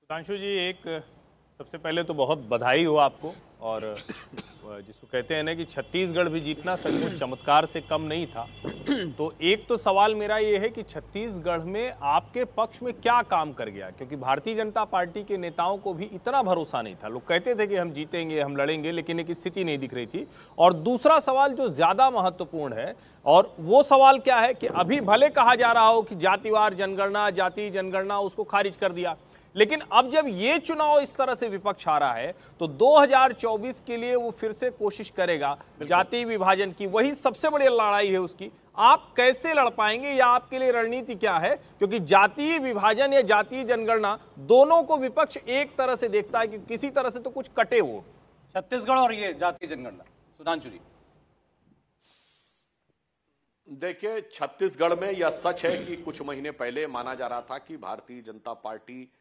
सुधांशु जी, एक सबसे पहले तो बहुत बधाई हो आपको। और जिसको कहते हैं ना कि छत्तीसगढ़ भी जीतना सचमुच चमत्कार से कम नहीं था। तो एक तो सवाल मेरा ये है कि छत्तीसगढ़ में आपके पक्ष में क्या काम कर गया, क्योंकि भारतीय जनता पार्टी के नेताओं को भी इतना भरोसा नहीं था। लोग कहते थे कि हम जीतेंगे, हम लड़ेंगे, लेकिन एक स्थिति नहीं दिख रही थी। और दूसरा सवाल जो ज्यादा महत्वपूर्ण है, और वो सवाल क्या है कि अभी भले कहा जा रहा हो कि जातिवार जनगणना, जाति जनगणना, उसको खारिज कर दिया, लेकिन अब जब ये चुनाव इस तरह से विपक्ष आ रहा है तो 2024 के लिए वो फिर से कोशिश करेगा जाति विभाजन की। वही सबसे बड़ी लड़ाई है उसकी। आप कैसे लड़ पाएंगे, या आपके लिए रणनीति क्या है? क्योंकि जातीय विभाजन या जातीय जनगणना दोनों को विपक्ष एक तरह से देखता है कि किसी तरह से तो कुछ कटे वो। छत्तीसगढ़ और ये जातीय जनगणना, सुधांशु जी। देखिए, छत्तीसगढ़ में यह सच है कि कुछ महीने पहले माना जा रहा था कि भारतीय जनता पार्टी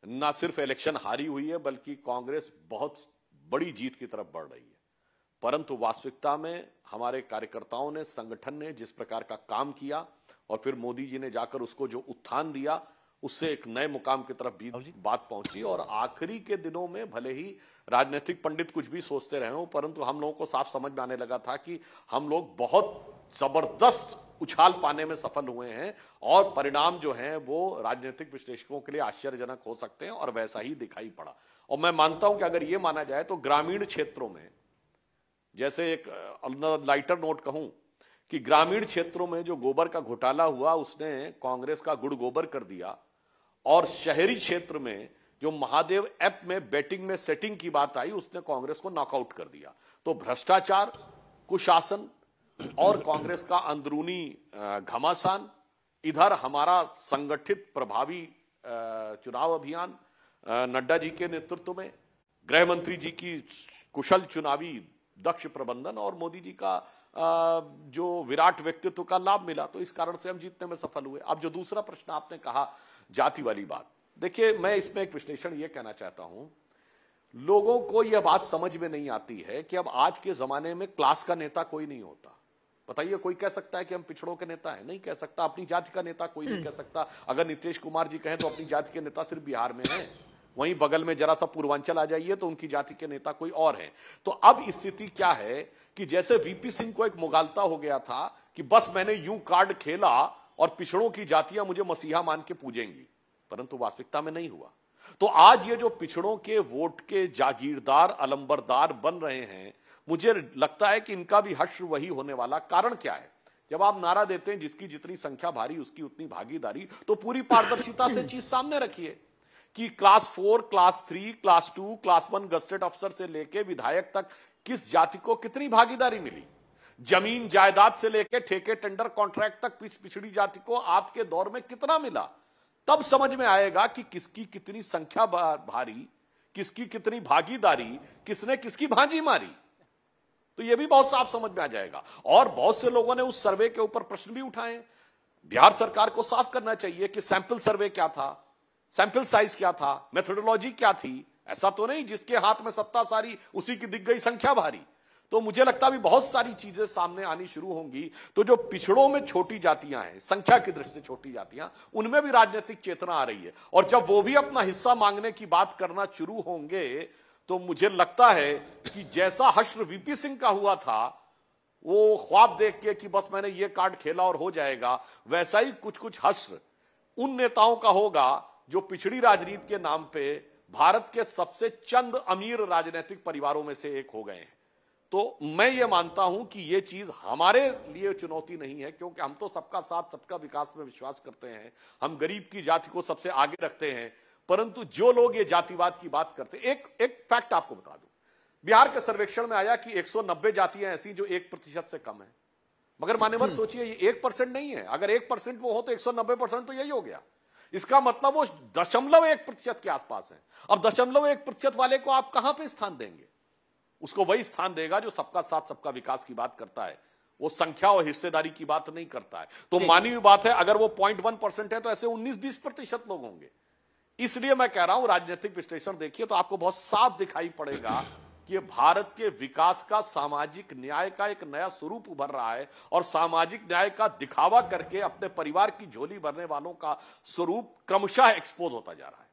न सिर्फ इलेक्शन हारी हुई है बल्कि कांग्रेस बहुत बड़ी जीत की तरफ बढ़ रही है। परंतु वास्तविकता में हमारे कार्यकर्ताओं ने, संगठन ने जिस प्रकार का काम किया और फिर मोदी जी ने जाकर उसको जो उत्थान दिया, उससे एक नए मुकाम की तरफ भी बात पहुंची। और आखिरी के दिनों में भले ही राजनीतिक पंडित कुछ भी सोचते रहे हों, परंतु हम लोगों को साफ समझ में आने लगा था कि हम लोग बहुत जबरदस्त उछाल पाने में सफल हुए हैं और परिणाम जो हैं वो राजनीतिक विश्लेषकों के लिए आश्चर्यजनक हो सकते हैं, और वैसा ही दिखाई पड़ा। और मैं मानता हूं कि अगर ये माना जाए तो ग्रामीण क्षेत्रों में, जैसे एक लाइटर नोट कहूं कि ग्रामीण क्षेत्रों में जो गोबर का घोटाला हुआ उसने कांग्रेस का गुड़ गोबर कर दिया, और शहरी क्षेत्र में जो महादेव ऐप में बैटिंग में सेटिंग की बात आई उसने कांग्रेस को नॉकआउट कर दिया। तो भ्रष्टाचार, कुशासन और कांग्रेस का अंदरूनी घमासान, इधर हमारा संगठित प्रभावी चुनाव अभियान नड्डा जी के नेतृत्व में, गृह मंत्री जी की कुशल चुनावी दक्ष प्रबंधन और मोदी जी का जो विराट व्यक्तित्व का लाभ मिला, तो इस कारण से हम जीतने में सफल हुए। अब जो दूसरा प्रश्न आपने कहा, जाति वाली बात, देखिए मैं इसमें एक विश्लेषण ये कहना चाहता हूं, लोगों को यह बात समझ में नहीं आती है कि अब आज के जमाने में क्लास का नेता कोई नहीं होता। बताइए, कोई कह सकता है कि हम पिछड़ों के नेता हैं? नहीं कह सकता। अपनी जाति का नेता कोई नहीं कह सकता। अगर नीतीश कुमार जी कहें तो अपनी जाति के नेता सिर्फ बिहार में हैं, वहीं बगल में जरा सा पूर्वांचल आ जाइए तो उनकी जाति के नेता कोई और हैं। तो अब स्थिति क्या है कि जैसे वीपी सिंह को एक मुगालता हो गया था कि बस मैंने यूं कार्ड खेला और पिछड़ों की जातियां मुझे मसीहा मान के पूजेंगी, परंतु वास्तविकता में नहीं हुआ। तो आज ये जो पिछड़ों के वोट के जागीरदार, अलंबरदार बन रहे हैं, मुझे लगता है कि इनका भी हश्र वही होने वाला। कारण क्या है? जब आप नारा देते हैं जिसकी जितनी संख्या भारी उसकी उतनी भागीदारी, तो पूरी पारदर्शिता से चीज सामने रखिए कि class 4, class 3, class 2, class 1 gazetted अफसर से लेके विधायक तक किस जाति को कितनी भागीदारी मिली, जमीन जायदाद से लेके ठेके टेंडर कॉन्ट्रैक्ट तक पिछड़ी जाति को आपके दौर में कितना मिला। तब समझ में आएगा कि किसकी कितनी संख्या भारी, किसकी कितनी भागीदारी, किसने किसकी भांजी मारी। तो यह भी बहुत साफ समझ में आ जाएगा। और बहुत से लोगों ने उस सर्वे के ऊपर प्रश्न भी उठाए। बिहार सरकार को साफ करना चाहिए कि सैंपल सर्वे क्या था, सैंपल साइज क्या था, मेथोडोलॉजी क्या थी। ऐसा तो नहीं जिसके हाथ में सत्ता सारी उसी की दिख गई संख्या भारी। तो मुझे लगता भी बहुत सारी चीजें सामने आनी शुरू होंगी। तो जो पिछड़ों में छोटी जातियां हैं, संख्या की दृष्टि से छोटी जातियां, उनमें भी राजनीतिक चेतना आ रही है। और जब वो भी अपना हिस्सा मांगने की बात करना शुरू होंगे तो मुझे लगता है कि जैसा हश्र वीपी सिंह का हुआ था, वो ख्वाब देख के कि बस मैंने ये कार्ड खेला और हो जाएगा, वैसा ही कुछ कुछ हश्र उन नेताओं का होगा जो पिछड़ी राजनीति के नाम पे भारत के सबसे चंद अमीर राजनीतिक परिवारों में से एक हो गए हैं। तो मैं ये मानता हूं कि ये चीज हमारे लिए चुनौती नहीं है, क्योंकि हम तो सबका साथ सबका विकास में विश्वास करते हैं, हम गरीब की जाति को सबसे आगे रखते हैं। परंतु जो लोग ये जातिवाद की बात करते हैं, एक फैक्ट आपको बता दूं, बिहार के सर्वेक्षण में आया कि 190 जातियां ऐसी जो 1% से कम है। मगर मान्यवर सोचिए, ये 1% नहीं है। अगर 1% वो हो तो 190% तो यही हो गया। इसका मतलब वो 0.1% के आसपास है। अब 0.1% वाले को आप कहां पे स्थान देंगे? उसको वही स्थान देगा जो सबका साथ सबका विकास की बात करता है, वो संख्या और हिस्सेदारी की बात नहीं करता है। तो मानी हुई बात है, अगर वो 0.1% है तो ऐसे 19-20% लोग होंगे। इसलिए मैं कह रहा हूं, राजनीतिक विश्लेषण देखिए तो आपको बहुत साफ दिखाई पड़ेगा कि भारत के विकास का, सामाजिक न्याय का एक नया स्वरूप उभर रहा है, और सामाजिक न्याय का दिखावा करके अपने परिवार की झोली भरने वालों का स्वरूप क्रमशः एक्सपोज होता जा रहा है।